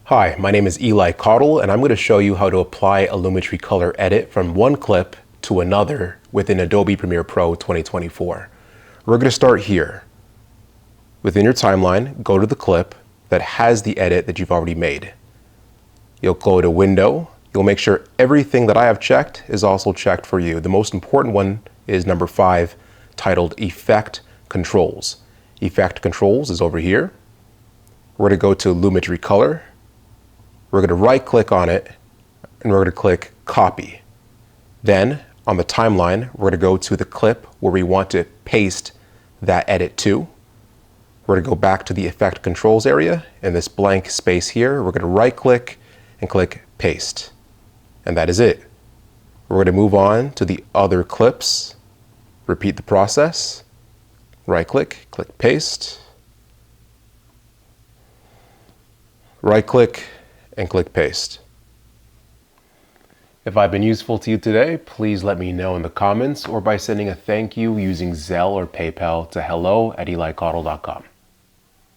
Hi, my name is Eli Cottle, and I'm going to show you how to apply a Lumetri Color edit from one clip to another within Adobe Premiere Pro 2024. We're going to start here. Within your timeline, go to the clip that has the edit that you've already made. You'll go to Window. You'll make sure everything that I have checked is also checked for you. The most important one is number 5, titled Effect Controls. Effect Controls is over here. We're going to go to Lumetri Color. We're going to right click on it and we're going to click Copy. Then on the timeline, we're going to go to the clip where we want to paste that edit to. We're going to go back to the Effect Controls area in this blank space here. We're going to right click and click Paste. And that is it. We're going to move on to the other clips. Repeat the process. Right click, click Paste. Right click and click Paste. If I've been useful to you today, please let me know in the comments or by sending a thank you using Zelle or PayPal to hello@elicottle.com.